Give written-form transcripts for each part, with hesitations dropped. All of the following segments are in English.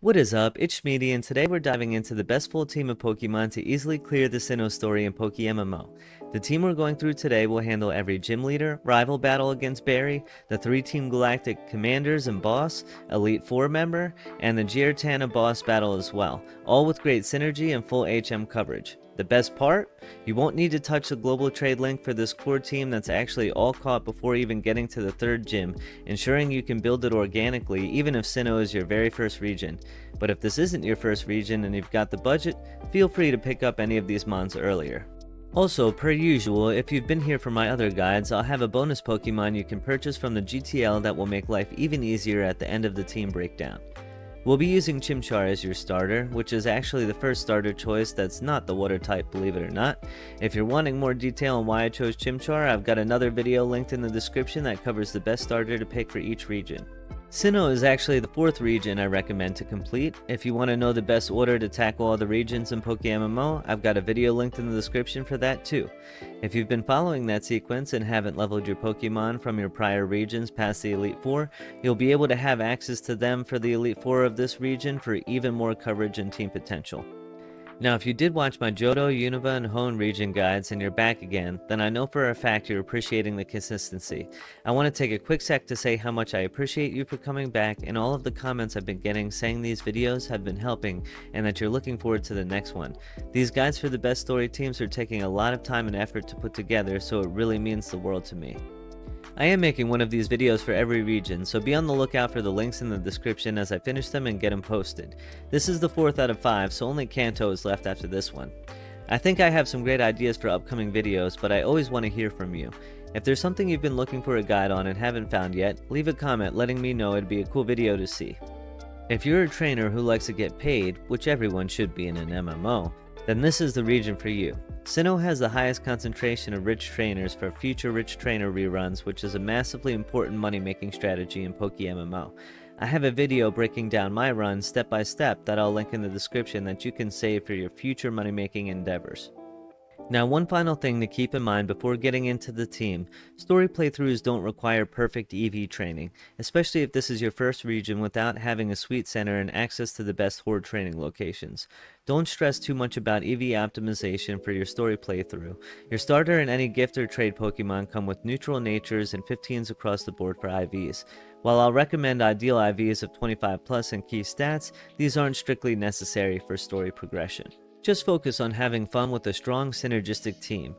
What is up, it's Schmeedy, and today we're diving into the best full team of Pokemon to easily clear the Sinnoh story in PokeMMO. The team we're going through today will handle every gym leader, rival battle against Barry, the 3 Team Glactic commanders and boss, Elite 4 member, and the Giratina boss battle as well, all with great synergy and full HM coverage. The best part? You won't need to touch the global trade link for this core team that's actually all caught before even getting to the 3rd gym, ensuring you can build it organically even if Sinnoh is your very first region. But if this isn't your first region and you've got the budget, feel free to pick up any of these mons earlier. Also, per usual, if you've been here for my other guides, I'll have a bonus Pokemon you can purchase from the GTL that will make life even easier at the end of the team breakdown. We'll be using Chimchar as your starter, which is actually the first starter choice that's not the water type, believe it or not. If you're wanting more detail on why I chose Chimchar, I've got another video linked in the description that covers the best starter to pick for each region. Sinnoh is actually the 4th region I recommend to complete. If you want to know the best order to tackle all the regions in PokeMMO, I've got a video linked in the description for that too. If you've been following that sequence and haven't leveled your Pokemon from your prior regions past the Elite 4, you'll be able to have access to them for the Elite 4 of this region for even more coverage and team potential. Now, if you did watch my Johto, Unova, and Hoenn region guides and you're back again, then I know for a fact you're appreciating the consistency. I want to take a quick sec to say how much I appreciate you for coming back, and all of the comments I've been getting saying these videos have been helping and that you're looking forward to the next one. These guides for the best story teams are taking a lot of time and effort to put together, so it really means the world to me. I am making one of these videos for every region, so be on the lookout for the links in the description as I finish them and get them posted. This is the 4th out of 5, so only Kanto is left after this one. I think I have some great ideas for upcoming videos, but I always want to hear from you. If there's something you've been looking for a guide on and haven't found yet, leave a comment letting me know it'd be a cool video to see. If you're a trainer who likes to get paid, which everyone should be in an MMO, then this is the region for you. Sinnoh has the highest concentration of rich trainers for future rich trainer reruns, which is a massively important money-making strategy in PokeMMO. I have a video breaking down my run step by step that I'll link in the description that you can save for your future money-making endeavors. Now, one final thing to keep in mind before getting into the team: story playthroughs don't require perfect EV training, especially if this is your first region without having a sweet center and access to the best horde training locations. Don't stress too much about EV optimization for your story playthrough. Your starter and any gift or trade Pokemon come with neutral natures and 15s across the board for IVs. While I'll recommend ideal IVs of 25 plus and key stats, these aren't strictly necessary for story progression. Just focus on having fun with a strong synergistic team.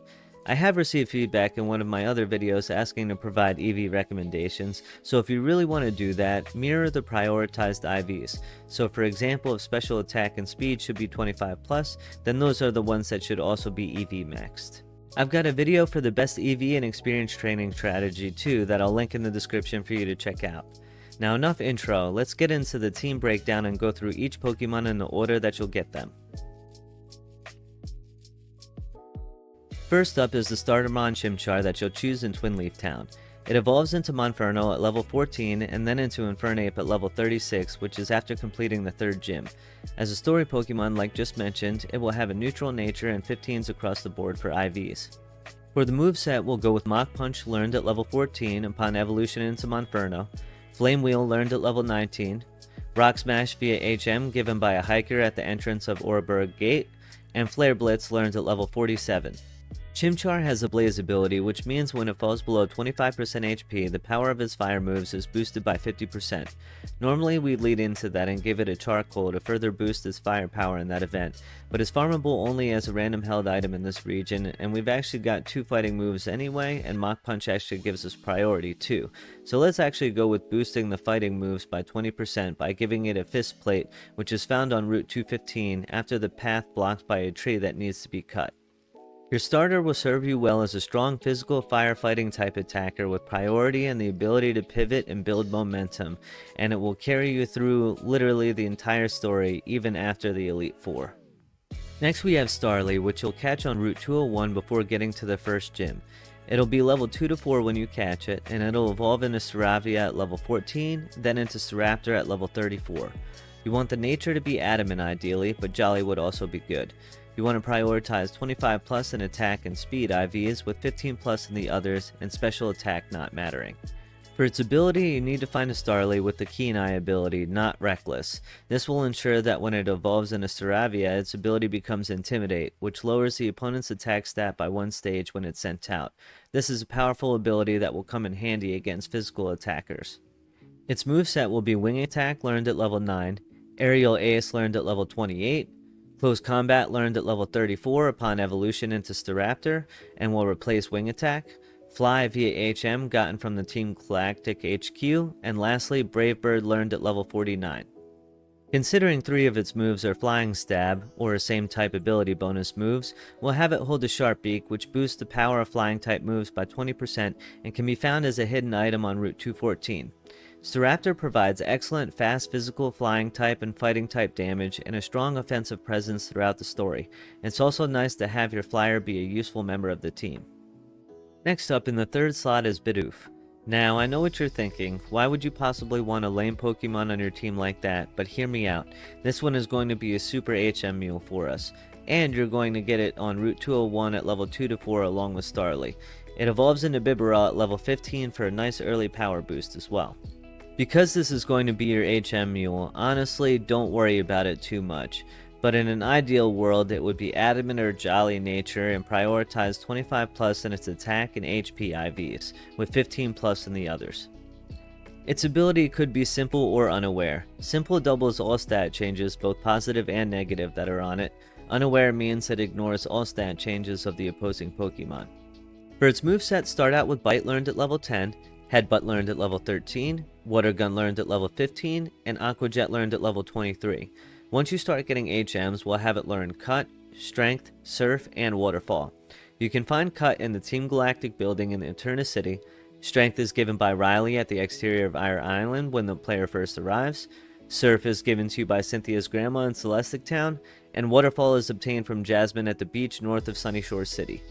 I have received feedback in one of my other videos asking to provide EV recommendations, so if you really want to do that, mirror the prioritized IVs. So for example, if special attack and speed should be 25 plus, then those are the ones that should also be EV maxed. I've got a video for the best EV and experience training strategy too that I'll link in the description for you to check out. Now, enough intro, let's get into the team breakdown and go through each Pokemon in the order that you'll get them. First up is the starter Mon Chimchar that you'll choose in Twin Leaf Town. It evolves into Monferno at level 14 and then into Infernape at level 36, which is after completing the 3rd gym. As a story Pokemon like just mentioned, it will have a neutral nature and 15s across the board for IVs. For the moveset, we'll go with Mach Punch learned at level 14 upon evolution into Monferno, Flame Wheel learned at level 19, Rock Smash via HM given by a hiker at the entrance of Oreburgh Gate, and Flare Blitz learned at level 47. Chimchar has a Blaze ability, which means when it falls below 25% HP, the power of its fire moves is boosted by 50%. Normally we lead into that and give it a Charcoal to further boost its firepower in that event, but it's farmable only as a random held item in this region, and we've actually got 2 fighting moves anyway, and Mach Punch actually gives us priority too. So let's actually go with boosting the fighting moves by 20% by giving it a Fist Plate, which is found on Route 215 after the path blocked by a tree that needs to be cut. Your starter will serve you well as a strong physical firefighting type attacker with priority and the ability to pivot and build momentum, and it will carry you through literally the entire story even after the Elite 4. Next we have Starly, which you'll catch on Route 201 before getting to the 1st gym. It'll be level 2 to 4 when you catch it, and it'll evolve into Staravia at level 14, then into Staraptor at level 34. You want the nature to be adamant ideally, but Jolly would also be good. You want to prioritize 25 plus in attack and speed IVs with 15 plus in the others and special attack not mattering. For its ability, you need to find a Starly with the Keen Eye ability, not Reckless. This will ensure that when it evolves into Staravia, its ability becomes Intimidate, which lowers the opponent's attack stat by 1 stage when it's sent out. This is a powerful ability that will come in handy against physical attackers. Its moveset will be Wing Attack, learned at level 9, Aerial Ace, learned at level 28, Close Combat, learned at level 34 upon evolution into Staraptor, and will replace Wing Attack, Fly via HM gotten from the Team Glactic HQ, and lastly, Brave Bird learned at level 49. Considering 3 of its moves are Flying Stab, or same type ability bonus moves, we'll have it hold a Sharp Beak, which boosts the power of flying type moves by 20% and can be found as a hidden item on Route 214. Staraptor provides excellent fast physical flying type and fighting type damage and a strong offensive presence throughout the story. It's also nice to have your flyer be a useful member of the team. Next up in the 3rd slot is Bidoof. Now, I know what you're thinking, why would you possibly want a lame Pokemon on your team like that, but hear me out. This one is going to be a super HM mule for us, and you're going to get it on Route 201 at level 2 to 4 along with Starly. It evolves into Bibarel at level 15 for a nice early power boost as well. Because this is going to be your HM mule, honestly don't worry about it too much. But in an ideal world, it would be adamant or jolly nature and prioritize 25 plus in its attack and HP IVs, with 15 plus in the others. Its ability could be simple or unaware. Simple doubles all stat changes, both positive and negative, that are on it. Unaware means it ignores all stat changes of the opposing Pokemon. For its moveset, start out with Bite learned at level 10, Headbutt learned at level 13, Water Gun learned at level 15, and Aqua Jet learned at level 23. Once you start getting HMs, we'll have it learn Cut, Strength, Surf, and Waterfall. You can find Cut in the Team Galactic building in Eterna City. Strength is given by Riley at the exterior of Ire Island when the player first arrives. Surf is given to you by Cynthia's grandma in Celestic Town. And Waterfall is obtained from Jasmine at the beach north of Sunyshore City.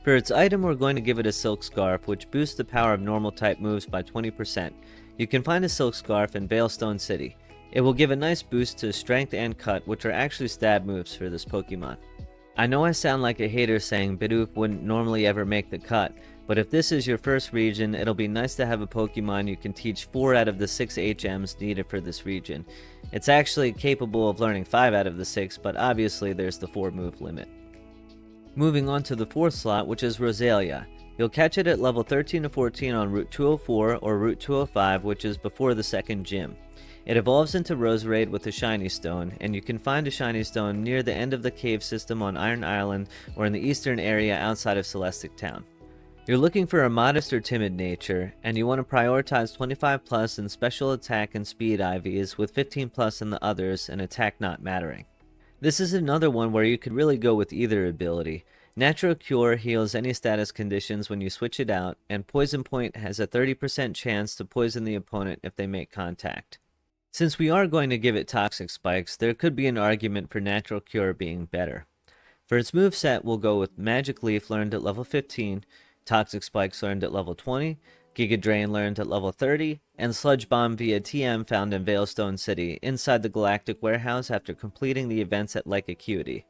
For its item, we're going to give it a Silk Scarf, which boosts the power of normal type moves by 20%. You can find a Silk Scarf in Veilstone City. It will give a nice boost to Strength and Cut, which are actually stab moves for this Pokemon. I know I sound like a hater saying Bidoof wouldn't normally ever make the cut, but if this is your first region, it'll be nice to have a Pokemon you can teach 4 out of the 6 HMs needed for this region. It's actually capable of learning 5 out of the 6, but obviously there's the 4 move limit. Moving on to the 4th slot, which is Roselia. You'll catch it at level 13 to 14 on Route 204 or Route 205, which is before the second gym. It evolves into Roserade with a Shiny Stone, and you can find a Shiny Stone near the end of the cave system on Iron Island or in the eastern area outside of Celestic Town. You're looking for a modest or timid nature, and you want to prioritize 25 plus in special attack and speed IVs with 15 plus in the others and attack not mattering. This is another one where you could really go with either ability. Natural Cure heals any status conditions when you switch it out, and Poison Point has a 30% chance to poison the opponent if they make contact. Since we are going to give it Toxic Spikes, there could be an argument for Natural Cure being better. For its moveset, we'll go with Magic Leaf learned at level 15, Toxic Spikes learned at level 20, Giga Drain learned at level 30, and Sludge Bomb via TM found in Veilstone City, inside the Galactic warehouse after completing the events at Lake Acuity.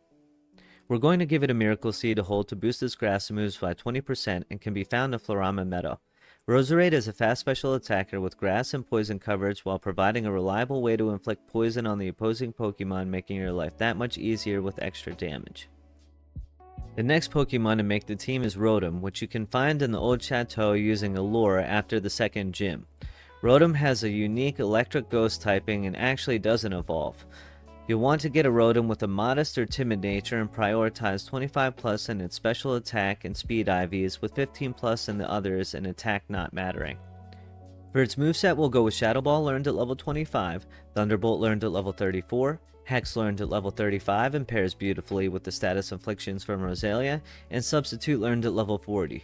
We're going to give it a Miracle Seed to hold to boost its grass moves by 20% and can be found in Florama Meadow. Roserade is a fast special attacker with grass and poison coverage while providing a reliable way to inflict poison on the opposing Pokemon, making your life that much easier with extra damage. The next Pokemon to make the team is Rotom, which you can find in the old chateau using a lure after the second gym. Rotom has a unique electric ghost typing and actually doesn't evolve. You'll want to get a Rotom with a modest or timid nature and prioritize 25 plus in its special attack and speed IVs with 15 plus in the others and attack not mattering. For its moveset, we'll go with Shadow Ball learned at level 25, Thunderbolt learned at level 34, Hex learned at level 35 and pairs beautifully with the status inflictions from Roselia, and Substitute learned at level 40.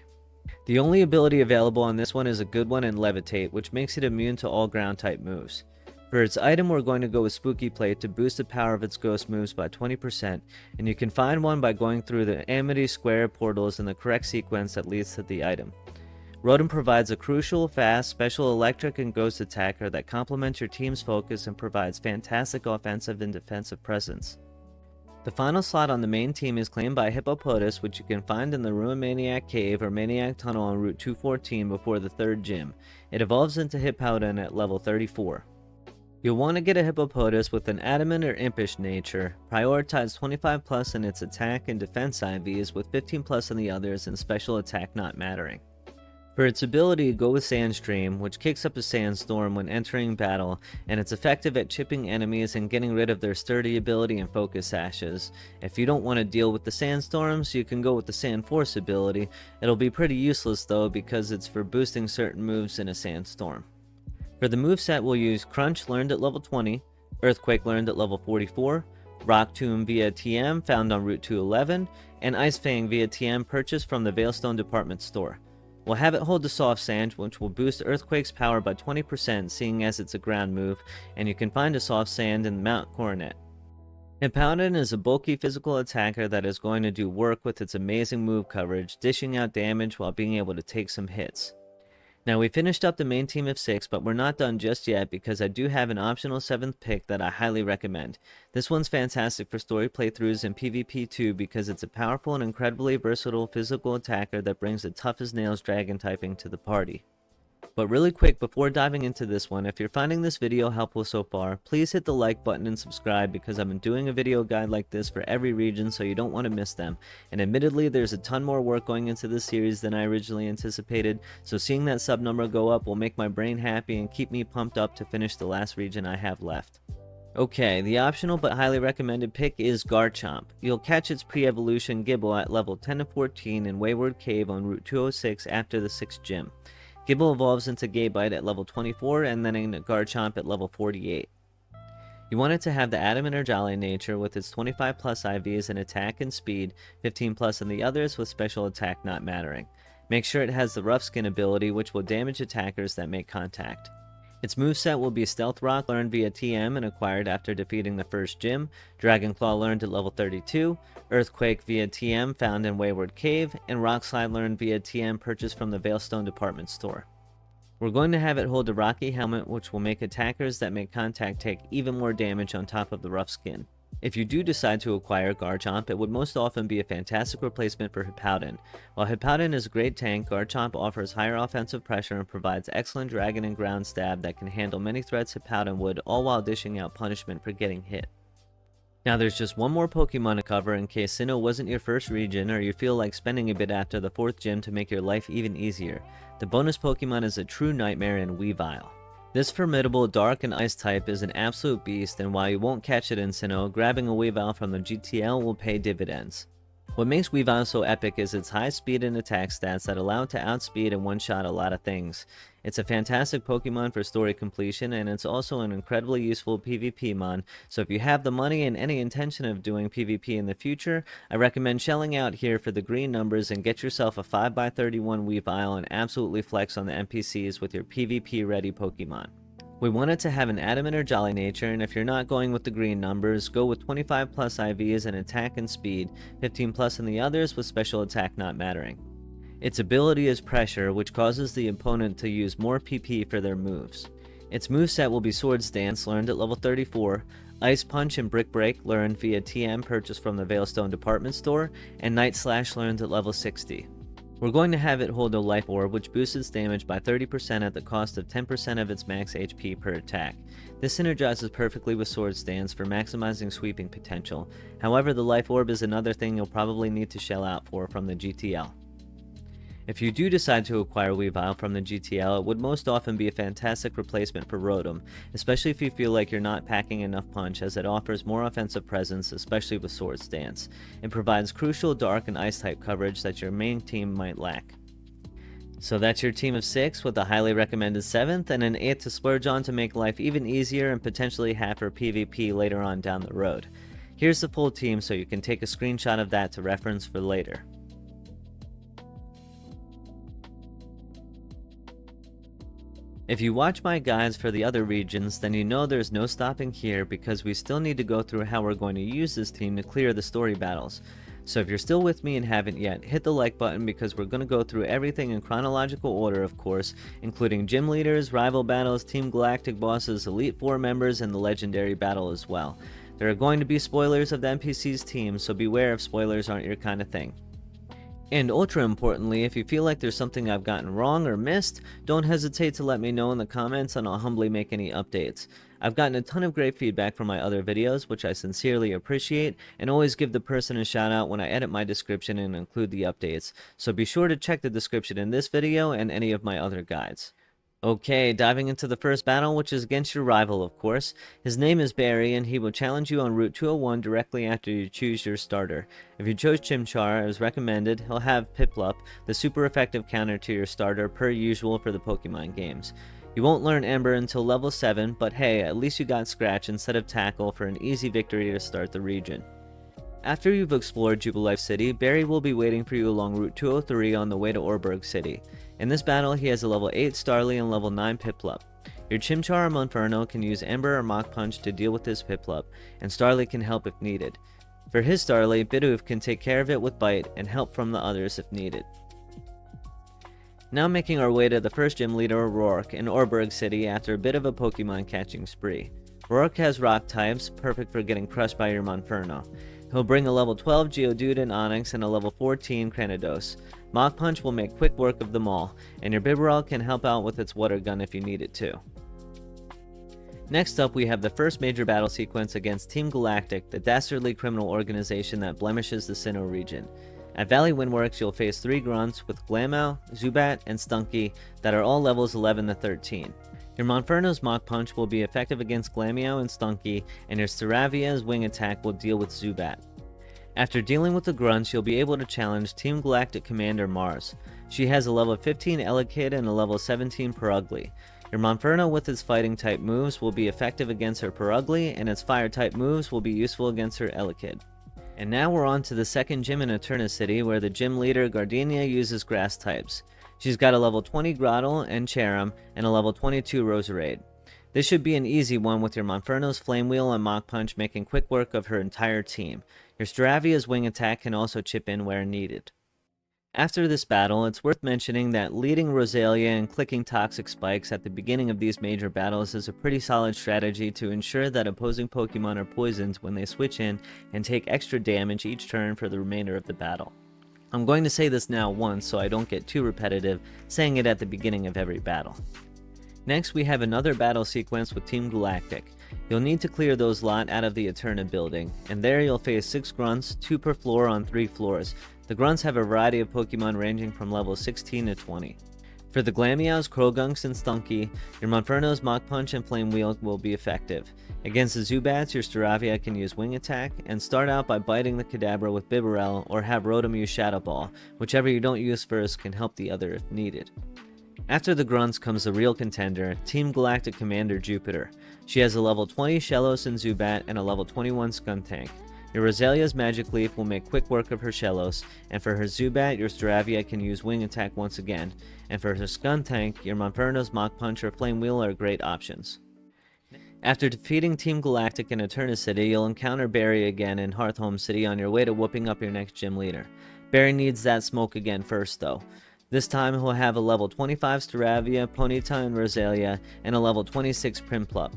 The only ability available on this one is a good one in Levitate, which makes it immune to all ground type moves. For its item, we're going to go with Spooky Plate to boost the power of its ghost moves by 20%, and you can find one by going through the Amity Square portals in the correct sequence that leads to the item. Rotom provides a crucial, fast, special electric and ghost attacker that complements your team's focus and provides fantastic offensive and defensive presence. The final slot on the main team is claimed by Hippopotas, which you can find in the Ruin Maniac Cave or Maniac Tunnel on Route 214 before the 3rd gym. It evolves into Hippowdon at level 34. You'll want to get a Hippopotas with an adamant or impish nature. Prioritize 25 plus in its attack and defense IVs with 15 plus in the others and special attack not mattering. For its ability, go with Sandstream, which kicks up a sandstorm when entering battle, and it's effective at chipping enemies and getting rid of their sturdy ability and focus ashes. If you don't want to deal with the sandstorms, you can go with the Sand Force ability. It'll be pretty useless though because it's for boosting certain moves in a sandstorm. For the moveset, we'll use Crunch, learned at level 20, Earthquake, learned at level 44, Rock Tomb via TM, found on Route 211, and Ice Fang via TM, purchased from the Veilstone department store. We'll have it hold the Soft Sand, which will boost Earthquake's power by 20%, seeing as it's a ground move, and you can find a Soft Sand in Mount Coronet. Hippowdon is a bulky physical attacker that is going to do work with its amazing move coverage, dishing out damage while being able to take some hits. Now, we finished up the main team of 6, but we're not done just yet because I do have an optional 7th pick that I highly recommend. This one's fantastic for story playthroughs and PvP too because it's a powerful and incredibly versatile physical attacker that brings the tough as nails dragon typing to the party. But really quick, before diving into this one, if you're finding this video helpful so far, please hit the like button and subscribe because I've been doing a video guide like this for every region so you don't want to miss them. And admittedly, there's a ton more work going into this series than I originally anticipated, so seeing that sub number go up will make my brain happy and keep me pumped up to finish the last region I have left. Okay, the optional but highly recommended pick is Garchomp. You'll catch its pre-evolution Gibble at level 10 to 14 in Wayward Cave on Route 206 after the 6th gym. Gibble evolves into Gabite at level 24 and then into Garchomp at level 48. You want it to have the Adamant or Jolly nature with its 25 plus IVs in attack and speed, 15 plus in the others with special attack not mattering. Make sure it has the Rough Skin ability, which will damage attackers that make contact. Its moveset will be Stealth Rock, learned via TM and acquired after defeating the 1st gym, Dragon Claw, learned at level 32, Earthquake via TM, found in Wayward Cave, and Rock Slide, learned via TM, purchased from the Veilstone department store. We're going to have it hold a Rocky Helmet, which will make attackers that make contact take even more damage on top of the Rough Skin. If you do decide to acquire Garchomp, it would most often be a fantastic replacement for Hippowdon. While Hippowdon is a great tank, Garchomp offers higher offensive pressure and provides excellent dragon and ground stab that can handle many threats Hippowdon would, all while dishing out punishment for getting hit. Now there's just one more Pokemon to cover in case Sinnoh wasn't your first region or you feel like spending a bit after the 4th gym to make your life even easier. The bonus Pokemon is a true nightmare in Weavile. This formidable Dark and Ice type is an absolute beast, and while you won't catch it in Sinnoh, grabbing a Weavile from the GTL will pay dividends. What makes Weavile so epic is its high speed and attack stats that allow it to outspeed and one-shot a lot of things. It's a fantastic Pokemon for story completion, and it's also an incredibly useful PvP mon, so if you have the money and any intention of doing PvP in the future, I recommend shelling out here for the green numbers and get yourself a 5x31 Weavile and absolutely flex on the NPCs with your PvP ready Pokemon. We want it to have an Adamant or Jolly nature, and if you're not going with the green numbers, go with 25 plus IVs in attack and speed, 15 plus in the others with special attack not mattering. Its ability is Pressure, which causes the opponent to use more PP for their moves. Its moveset will be Swords Dance, learned at level 34, Ice Punch and Brick Break, learned via TM, purchased from the Veilstone department store, and Night Slash, learned at level 60. We're going to have it hold a Life Orb, which boosts its damage by 30% at the cost of 10% of its max HP per attack. This synergizes perfectly with Swords Dance for maximizing sweeping potential. However, the Life Orb is another thing you'll probably need to shell out for from the GTL. If you do decide to acquire Weavile from the GTL, it would most often be a fantastic replacement for Rotom, especially if you feel like you're not packing enough punch, as it offers more offensive presence, especially with Swords Dance. It provides crucial Dark and Ice type coverage that your main team might lack. So that's your team of 6 with a highly recommended 7th and an 8th to splurge on to make life even easier and potentially have for PvP later on down the road. Here's the full team so you can take a screenshot of that to reference for later. If you watch my guides for the other regions, then you know there's no stopping here because we still need to go through how we're going to use this team to clear the story battles. So if you're still with me and haven't yet, hit the like button because we're going to go through everything in chronological order, of course, including gym leaders, rival battles, Team Glactic bosses, Elite Four members, and the legendary battle as well. There are going to be spoilers of the NPC's team, so beware if spoilers aren't your kind of thing. And ultra importantly, if you feel like there's something I've gotten wrong or missed, don't hesitate to let me know in the comments and I'll humbly make any updates. I've gotten a ton of great feedback from my other videos, which I sincerely appreciate, and always give the person a shout out when I edit my description and include the updates, so be sure to check the description in this video and any of my other guides. Okay, diving into the first battle, which is against your rival, of course. His name is Barry, and he will challenge you on Route 201 directly after you choose your starter. If you chose Chimchar, as recommended, he'll have Piplup, the super effective counter to your starter per usual for the Pokemon games. You won't learn Ember until level 7, but hey, at least you got Scratch instead of Tackle for an easy victory to start the region. After you've explored Jubilife City, Barry will be waiting for you along Route 203 on the way to Oreburgh City. In this battle, he has a level 8 Starly and level 9 Piplup. Your Chimchar or Monferno can use Ember or Mach Punch to deal with this Piplup, and Starly can help if needed. For his Starly, Bidoof can take care of it with Bite and help from the others if needed. Now making our way to the first gym leader, Rourke, in Oreburgh City after a bit of a Pokemon catching spree. Rourke has Rock types, perfect for getting crushed by your Monferno. He'll bring a level 12 Geodude and Onix and a level 14 Cranidos. Mach Punch will make quick work of them all, and your Bibarel can help out with its water gun if you need it to. Next up, we have the first major battle sequence against Team Galactic, the dastardly criminal organization that blemishes the Sinnoh region. At Valley Windworks, you'll face 3 grunts with Glamow, Zubat, and Stunky that are all levels 11 to 13. Your Monferno's Mach Punch will be effective against Glameow and Stunky, and your Staravia's Wing Attack will deal with Zubat. After dealing with the grunts, you'll be able to challenge Team Galactic Commander Mars. She has a level 15 Elekid and a level 17 Purugly. Your Monferno with its fighting type moves will be effective against her Purugly, and its fire type moves will be useful against her Elekid. And now we're on to the second gym in Eterna City, where the gym leader Gardenia uses grass types. She's got a level 20 Grottle and Cherim, and a level 22 Roserade. This should be an easy one with your Monferno's Flame Wheel and Mach Punch making quick work of her entire team. Your Staravia's Wing Attack can also chip in where needed. After this battle, it's worth mentioning that leading Roselia and clicking Toxic Spikes at the beginning of these major battles is a pretty solid strategy to ensure that opposing Pokemon are poisoned when they switch in and take extra damage each turn for the remainder of the battle. I'm going to say this now once so I don't get too repetitive, saying it at the beginning of every battle. Next, we have another battle sequence with Team Galactic. You'll need to clear those lot out of the Eterna building, and there you'll face 6 grunts, 2 per floor on 3 floors. The grunts have a variety of Pokemon ranging from level 16 to 20. For the Glameows, Croagunks, and Stunky, your Monferno's Mach Punch and Flame Wheel will be effective. Against the Zubats, your Staravia can use Wing Attack, and start out by biting the Kadabra with Bibarel, or have Rotom use Shadow Ball. Whichever you don't use first can help the other if needed. After the grunts comes the real contender, Team Galactic Commander Jupiter. She has a level 20 Shellos and Zubat, and a level 21 Skuntank. Your Roselia's Magic Leaf will make quick work of her Shellos, and for her Zubat, your Staravia can use Wing Attack once again, and for her Skuntank, your Monferno's Mach Punch or Flame Wheel are great options. After defeating Team Galactic in Eterna City, you'll encounter Barry again in Hearthome City on your way to whooping up your next gym leader. Barry needs that smoke again first though. This time he'll have a level 25 Staravia, Ponyta, and Roselia, and a level 26 Prinplup.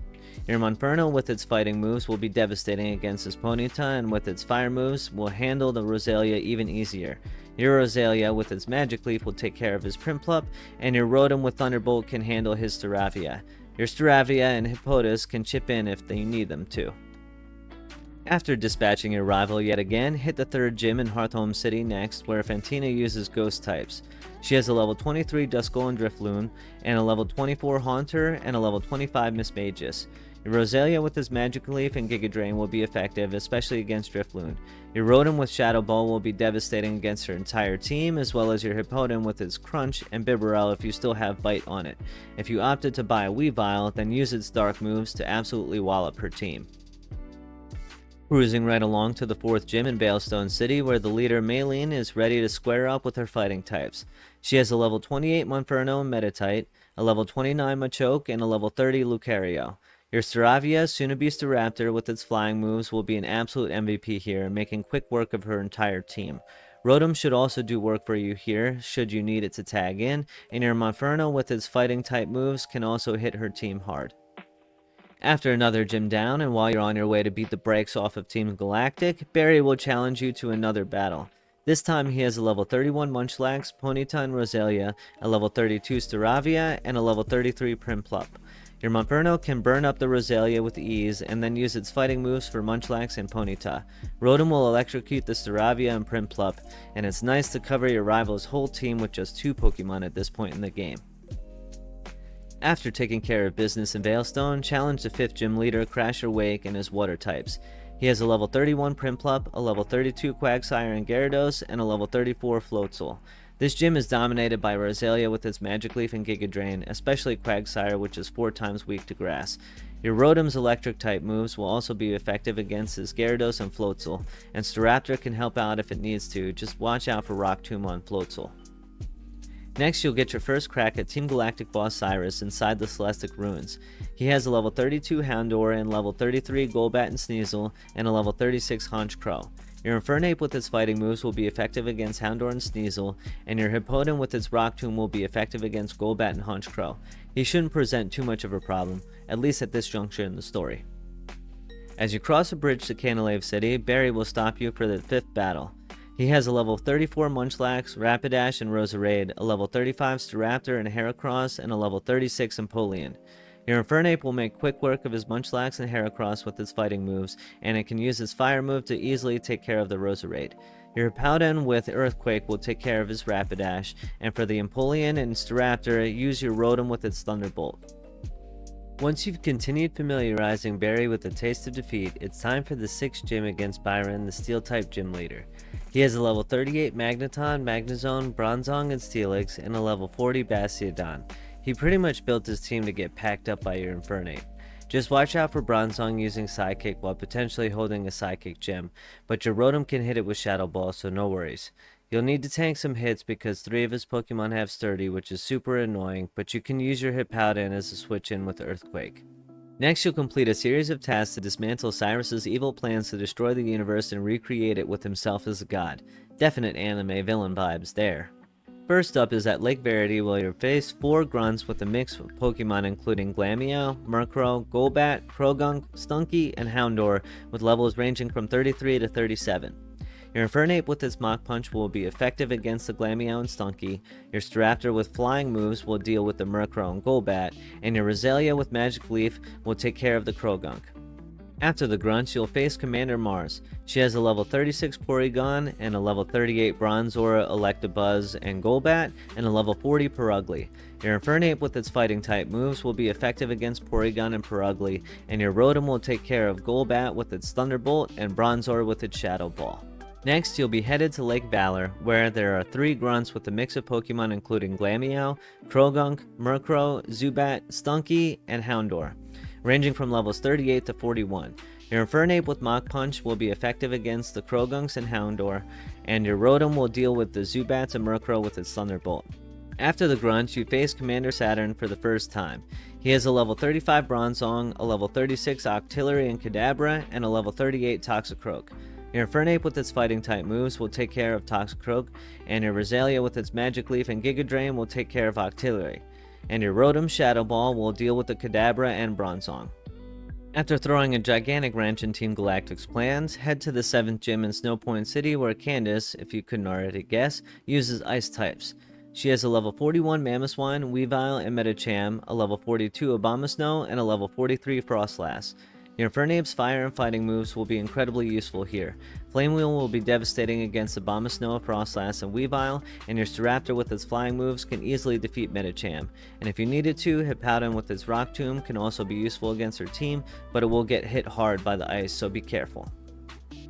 Your Monferno with its fighting moves will be devastating against his Ponyta, and with its fire moves will handle the Roselia even easier. Your Roselia with its Magic Leaf will take care of his Prinplup, and your Rotom with Thunderbolt can handle his Staravia. Your Staravia and Hippotas can chip in if they need them to. After dispatching your rival yet again, hit the third gym in Hearthome City next, where Fantina uses Ghost types. She has a level 23 Duskull and Drifloon, and a level 24 Haunter, and a level 25 Mismagius. Your Roselia with his Magic Leaf and Giga Drain will be effective, especially against Drifloon. Your Rotom with Shadow Ball will be devastating against her entire team, as well as your Hippowdon with its Crunch and Bibarel if you still have Bite on it. If you opted to buy a Weavile, then use its Dark moves to absolutely wallop her team. Cruising right along to the fourth gym in Veilstone City, where the leader Maylene is ready to square up with her fighting types. She has a level 28 Monferno and Meditite, a level 29 Machoke, and a level 30 Lucario. Your Staravia, soon-to-be Staraptor with its flying moves, will be an absolute MVP here, making quick work of her entire team. Rotom should also do work for you here, should you need it to tag in, and your Monferno with its fighting type moves can also hit her team hard. After another gym down, and while you're on your way to beat the brakes off of Team Galactic, Barry will challenge you to another battle. This time he has a level 31 Munchlax, Ponyta and Roselia, a level 32 Staravia, and a level 33 Prinplup. Your Monferno can burn up the Roselia with ease and then use its fighting moves for Munchlax and Ponyta. Rotom will electrocute the Staravia and Prinplup, and it's nice to cover your rival's whole team with just 2 Pokemon at this point in the game. After taking care of business in Veilstone, challenge the 5th gym leader, Crasher Wake, and his water types. He has a level 31 Prinplup, a level 32 Quagsire and Gyarados, and a level 34 Floatzel. This gym is dominated by Roselia with its Magic Leaf and Giga Drain, especially Quagsire, which is 4 times weak to grass. Your Rotom's electric type moves will also be effective against his Gyarados and Floatzel, and Staraptor can help out if it needs to, just watch out for Rock Tomb on Floatzel. Next, you'll get your first crack at Team Galactic boss Cyrus inside the Celestic ruins. He has a level 32 Houndour and level 33 Golbat and Sneasel, and a level 36 Honchkrow. Your Infernape with its fighting moves will be effective against Houndour and Sneasel, and your Hippowdon with its Rock Tomb will be effective against Golbat and Honchkrow. He shouldn't present too much of a problem, at least at this juncture in the story. As you cross a bridge to Canalave City, Barry will stop you for the 5th battle. He has a level 34 Munchlax, Rapidash, and Roserade, a level 35 Staraptor and Heracross, and a level 36 Empoleon. Your Infernape will make quick work of his Munchlax and Heracross with its fighting moves, and it can use its fire move to easily take care of the Roserade. Your Hippowdon with Earthquake will take care of his Rapidash, and for the Empoleon and Staraptor, use your Rotom with its Thunderbolt. Once you've continued familiarizing Barry with the taste of defeat, it's time for the 6th gym against Byron, the Steel-type gym leader. He has a level 38 Magneton, Magnezone, Bronzong, and Steelix, and a level 40 Bastiodon. He pretty much built his team to get packed up by your Infernape. Just watch out for Bronzong using Psychic while potentially holding a Psychic gem, but your Rotom can hit it with Shadow Ball, so no worries. You'll need to tank some hits because 3 of his Pokemon have Sturdy, which is super annoying, but you can use your Hippowdon as a switch in with Earthquake. Next, you'll complete a series of tasks to dismantle Cyrus's evil plans to destroy the universe and recreate it with himself as a god. Definite anime villain vibes there. First up is at Lake Verity, where you'll face 4 grunts with a mix of Pokemon including Glameow, Murkrow, Golbat, Croagunk, Stunky, and Houndour, with levels ranging from 33 to 37. Your Infernape with its Mach Punch will be effective against the Glameow and Stunky, your Staraptor with flying moves will deal with the Murkrow and Golbat, and your Roselia with Magic Leaf will take care of the Croagunk. After the grunts, you'll face Commander Mars. She has a level 36 Porygon and a level 38 Bronzor, Electabuzz, and Golbat, and a level 40 Purugly. Your Infernape with its fighting type moves will be effective against Porygon and Purugly, and your Rotom will take care of Golbat with its Thunderbolt and Bronzor with its Shadow Ball. Next, you'll be headed to Lake Valor, where there are 3 grunts with a mix of Pokemon including Glameow, Croagunk, Murkrow, Zubat, Stunky, and Houndour, ranging from levels 38 to 41. Your Infernape with Mach Punch will be effective against the Croagunks and Houndour, and your Rotom will deal with the Zubats and Murkrow with its Thunderbolt. After the grunts, you face Commander Saturn for the first time. He has a level 35 Bronzong, a level 36 Octillery and Kadabra, and a level 38 Toxicroak. Your Infernape with its fighting type moves will take care of Toxicroak, and your Roselia with its Magic Leaf and Giga Drain will take care of Octillery, and your Rotom Shadow Ball will deal with the Kadabra and Bronzong. After throwing a gigantic wrench in Team Galactic's plans, head to the 7th gym in Snowpoint City where Candace, if you couldn't already guess, uses Ice types. She has a level 41 Mamoswine, Weavile, and Medicham, a level 42 Abomasnow, and a level 43 Frostlass. Your Infernape's fire and fighting moves will be incredibly useful here. Flame Wheel will be devastating against Abomasnow, Frostlass, and Weavile, and your Staraptor with its flying moves can easily defeat Medicham. And if you needed to, Hippowdon with its Rock Tomb can also be useful against her team, but it will get hit hard by the ice, so be careful.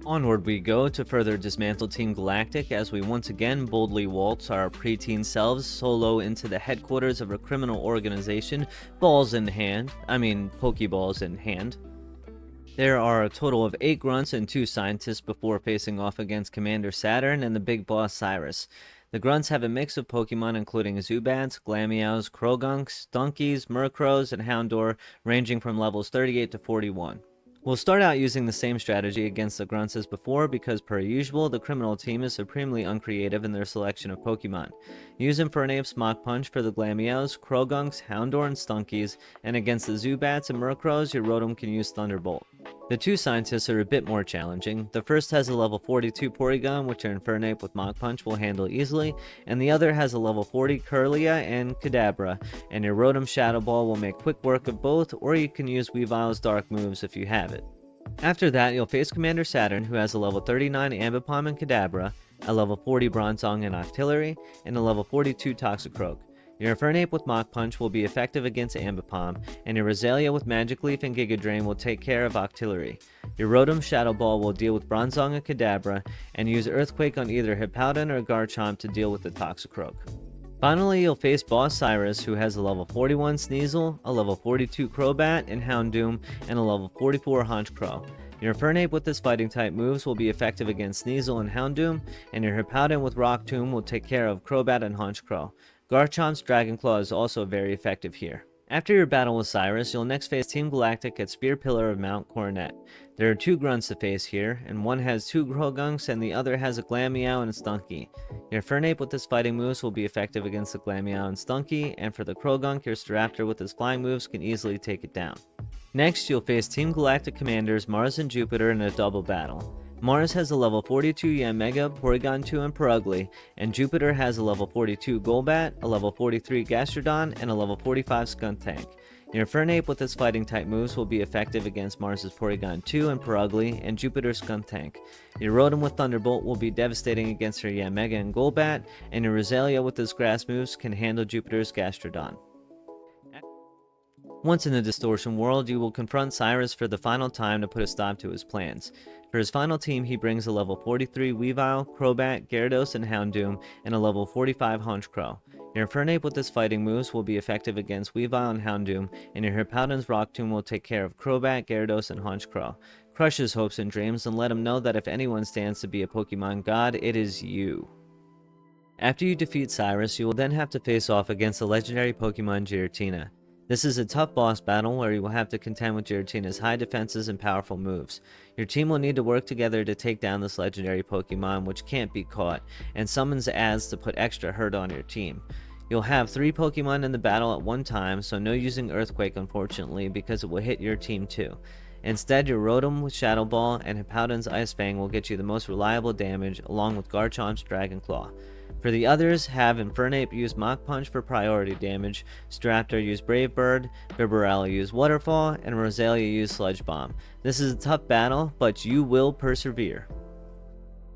Onward we go to further dismantle Team Galactic as we once again boldly waltz our preteen selves solo into the headquarters of a criminal organization, balls in hand, Pokeballs in hand. There are a total of 8 grunts and 2 scientists before facing off against Commander Saturn and the big boss Cyrus. The grunts have a mix of Pokemon including Zubats, Glameows, Croagunks, Stunkies, Murkrows, and Houndour, ranging from levels 38 to 41. We'll start out using the same strategy against the grunts as before because per usual, the criminal team is supremely uncreative in their selection of Pokemon. Use Infernape's Mach Punch for the Glameows, Croagunks, Houndour, and Stunkies, and against the Zubats and Murkrows, your Rotom can use Thunderbolt. The two scientists are a bit more challenging. The first has a level 42 Porygon, which your Infernape with Mach Punch will handle easily, and the other has a level 40 Kirlia and Kadabra, and your Rotom Shadow Ball will make quick work of both, or you can use Weavile's Dark moves if you have it. After that, you'll face Commander Saturn, who has a level 39 Ambipom and Kadabra, a level 40 Bronzong and Octillery, and a level 42 Toxicroak. Your Infernape with Mach Punch will be effective against Ambipom, and your Roselia with Magic Leaf and Giga Drain will take care of Octillery. Your Rotom Shadow Ball will deal with Bronzong and Kadabra, and use Earthquake on either Hippowdon or Garchomp to deal with the Toxicroak. Finally, you'll face Boss Cyrus, who has a level 41 Sneasel, a level 42 Crobat and Houndoom, and a level 44 Honchkrow. Your Infernape with his Fighting-type moves will be effective against Sneasel and Houndoom, and your Hippowdon with Rock Tomb will take care of Crobat and Honchkrow. Garchomp's Dragon Claw is also very effective here. After your battle with Cyrus, you'll next face Team Glactic at Spear Pillar of Mount Coronet. There are two grunts to face here, and one has two Croagunks and the other has a Glameow and a Stunky. Your Infernape with his fighting moves will be effective against the Glameow and Stunky, and for the Croagunk, your Staraptor with his flying moves can easily take it down. Next, you'll face Team Galactic commanders Mars and Jupiter in a double battle. Mars has a level 42 Yanmega, Porygon 2, and Purugly, and Jupiter has a level 42 Golbat, a level 43 Gastrodon, and a level 45 Skuntank. Your Infernape with its fighting-type moves will be effective against Mars's Porygon 2 and Purugly, and Jupiter's Skuntank. Your Rotom with Thunderbolt will be devastating against her Yanmega and Golbat, and your Roselia with its grass moves can handle Jupiter's Gastrodon. Once in the Distortion world, you will confront Cyrus for the final time to put a stop to his plans. For his final team, he brings a level 43 Weavile, Crobat, Gyarados, and Houndoom, and a level 45 Honchkrow. Your Infernape with his fighting moves will be effective against Weavile and Houndoom, and your Hippowdon's Rock Tomb will take care of Crobat, Gyarados, and Honchkrow. Crush his hopes and dreams and let him know that if anyone stands to be a Pokemon god, it is you. After you defeat Cyrus, you will then have to face off against the legendary Pokemon Giratina. This is a tough boss battle where you will have to contend with Giratina's high defenses and powerful moves. Your team will need to work together to take down this legendary Pokemon, which can't be caught, and summons ads to put extra hurt on your team. You'll have 3 Pokemon in the battle at one time, so no using Earthquake unfortunately, because it will hit your team too. Instead, your Rotom with Shadow Ball and Hippowdon's Ice Fang will get you the most reliable damage, along with Garchomp's Dragon Claw. For the others, have Infernape use Mach Punch for priority damage, Staraptor use Brave Bird, Bibarel use Waterfall, and Roselia use Sludge Bomb. This is a tough battle, but you will persevere.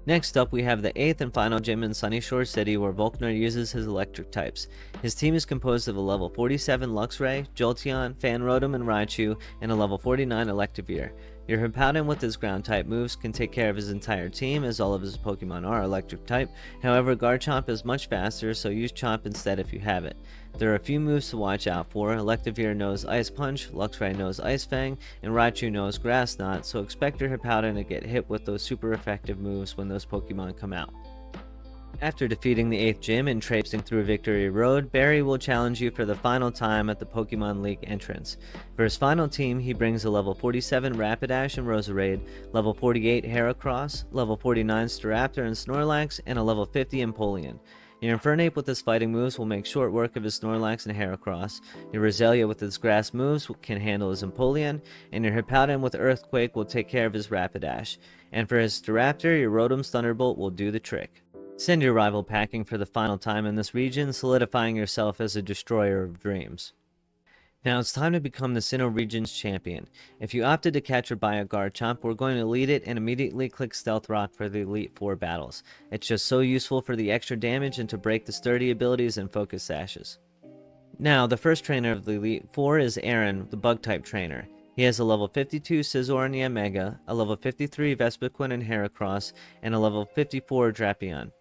Next up, we have the 8th and final gym in Sunyshore City where Volkner uses his electric types. His team is composed of a level 47 Luxray, Jolteon, Fanrotom, and Raichu, and a level 49 Electivire. Your Hippowdon with his ground type moves can take care of his entire team as all of his Pokemon are electric type. However, Garchomp is much faster, so use Chomp instead if you have it. There are a few moves to watch out for. Electivire knows Ice Punch, Luxray knows Ice Fang, and Raichu knows Grass Knot, so expect your Hippowdon to get hit with those super effective moves when those Pokemon come out. After defeating the 8th gym and traipsing through Victory Road, Barry will challenge you for the final time at the Pokemon League entrance. For his final team, he brings a level 47 Rapidash and Roserade, level 48 Heracross, level 49 Staraptor and Snorlax, and a level 50 Empoleon. Your Infernape with his fighting moves will make short work of his Snorlax and Heracross. Your Roselia with his grass moves can handle his Empoleon, and your Hippowdon with Earthquake will take care of his Rapidash. And for his Staraptor, your Rotom's Thunderbolt will do the trick. Send your rival packing for the final time in this region, solidifying yourself as a destroyer of dreams. Now it's time to become the Sinnoh region's champion. If you opted to catch or buy a Garchomp, we're going to lead it and immediately click Stealth Rock for the Elite 4 battles. It's just so useful for the extra damage and to break the sturdy abilities and focus sashes. Now, the first trainer of the Elite 4 is Aaron, the Bug-type trainer. He has a level 52 Scizor and Yanmega, a level 53 Vespiquen and Heracross, and a level 54 Drapion.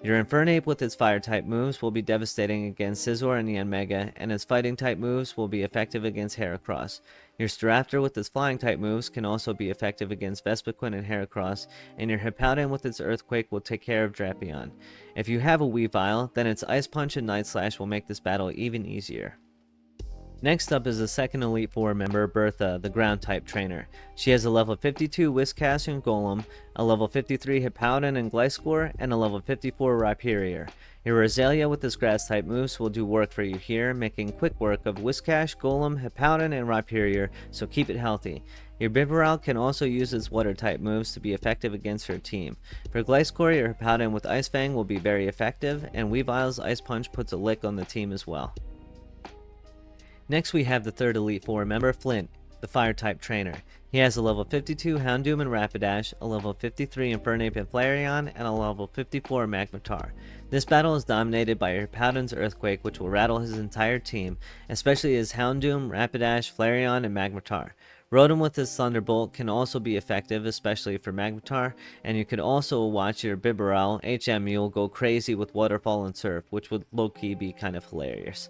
Your Infernape with its Fire-type moves will be devastating against Scizor and Yanmega, and its Fighting-type moves will be effective against Heracross. Your Staraptor with its Flying-type moves can also be effective against Vespiquen and Heracross, and your Hippowdon with its Earthquake will take care of Drapion. If you have a Weavile, then its Ice Punch and Night Slash will make this battle even easier. Next up is the second Elite Four member, Bertha, the ground-type trainer. She has a level 52 Whiscash and Golem, a level 53 Hippowdon and Gliscor, and a level 54 Rhyperior. Your Roselia with his grass-type moves will do work for you here, making quick work of Whiscash, Golem, Hippowdon, and Rhyperior, so keep it healthy. Your Bibarel can also use its water-type moves to be effective against her team. For Gliscor, your Hippowdon with Ice Fang will be very effective, and Weavile's Ice Punch puts a lick on the team as well. Next we have the third Elite Four member, Flint, the Fire-type trainer. He has a level 52 Houndoom and Rapidash, a level 53 Infernape and Flareon, and a level 54 Magnetar. This battle is dominated by your Hippowdon's Earthquake, which will rattle his entire team, especially his Houndoom, Rapidash, Flareon, and Magnetar. Rotom with his Thunderbolt can also be effective, especially for Magnetar, and you could also watch your Bibarel, HM Mule, go crazy with Waterfall and Surf, which would low-key be kind of hilarious.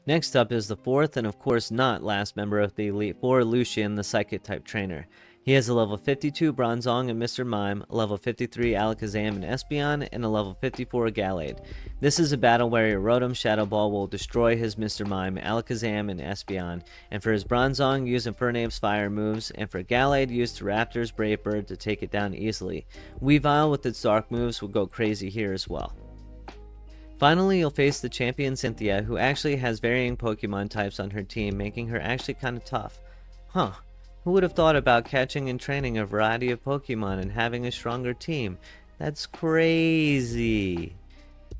Next up is the fourth and of course not last member of the Elite Four, Lucian, the Psychic-type trainer. He has a level 52 Bronzong and Mr. Mime, a level 53 Alakazam and Espeon, and a level 54 Gallade. This is a battle where your Rotom Shadow Ball will destroy his Mr. Mime, Alakazam, and Espeon, and for his Bronzong, use Infernape's fire moves, and for Gallade, use Raptor's Brave Bird to take it down easily. Weavile with its dark moves will go crazy here as well. Finally, you'll face the champion Cynthia, who actually has varying Pokemon types on her team, making her actually kinda tough. Huh, who would have thought about catching and training a variety of Pokemon and having a stronger team? That's crazy.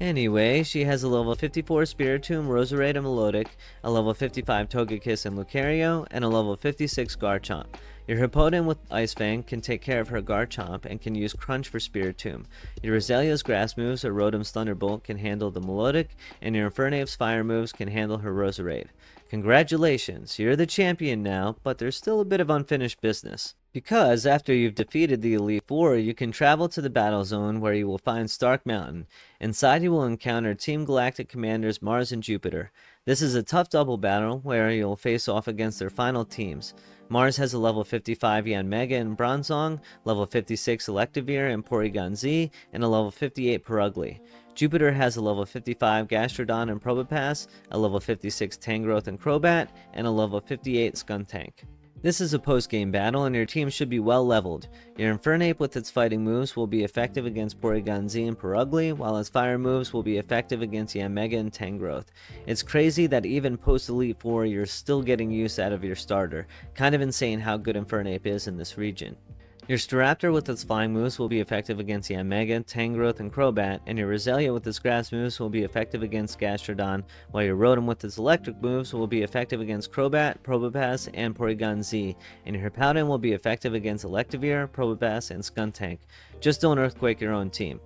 Anyway, she has a level 54 Spiritomb, Roserade, and Melodic, a level 55 Togekiss and Lucario, and a level 56 Garchomp. Your Hippowdon with Ice Fang can take care of her Garchomp and can use Crunch for Spiritomb. Your Roselia's grass moves or Rotom's Thunderbolt can handle the Melodic, and your Infernape's fire moves can handle her Roserade. Congratulations, you're the champion now, but there's still a bit of unfinished business. Because after you've defeated the Elite Four, you can travel to the battle zone where you will find Stark Mountain. Inside you will encounter Team Galactic commanders Mars and Jupiter. This is a tough double battle where you'll face off against their final teams. Mars has a level 55 Yanmega and Bronzong, level 56 Electivire and Porygon Z, and a level 58 Perugly. Jupiter has a level 55 Gastrodon and Probopass, a level 56 Tangrowth and Crobat, and a level 58 Skuntank. This is a post-game battle and your team should be well leveled. Your Infernape with its fighting moves will be effective against Porygon Z and Perugly, while its fire moves will be effective against Yanmega and Tangrowth. It's crazy that even post-Elite Four you're still getting use out of your starter. Kind of insane how good Infernape is in this region. Your Staraptor with its flying moves will be effective against Yanmega, Tangrowth, and Crobat, and your Roselia with its grass moves will be effective against Gastrodon, while your Rotom with its electric moves will be effective against Crobat, Probopass, and Porygon Z, and your Hippowdon will be effective against Electivire, Probopass, and Skuntank. Just don't Earthquake your own team.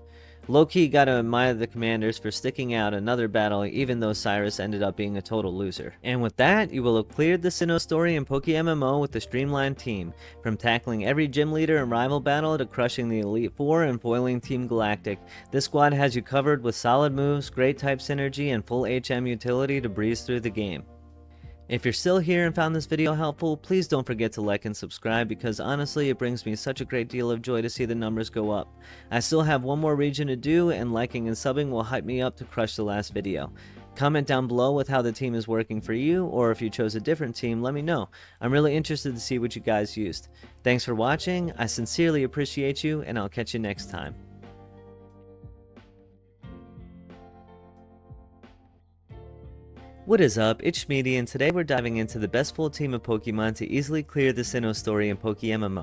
Low-key gotta admire the commanders for sticking out another battle even though Cyrus ended up being a total loser. And with that, you will have cleared the Sinnoh story in PokeMMO with the streamlined team. From tackling every gym leader and rival battle to crushing the Elite Four and foiling Team Galactic, this squad has you covered with solid moves, great type synergy, and full HM utility to breeze through the game. If you're still here and found this video helpful, please don't forget to like and subscribe because honestly it brings me such a great deal of joy to see the numbers go up. I still have one more region to do and liking and subbing will hype me up to crush the last video. Comment down below with how the team is working for you, or if you chose a different team, let me know. I'm really interested to see what you guys used. Thanks for watching, I sincerely appreciate you, and I'll catch you next time. What is up, it's Schmeedy, and today we're diving into the best full team of Pokemon to easily clear the Sinnoh story in PokeMMO.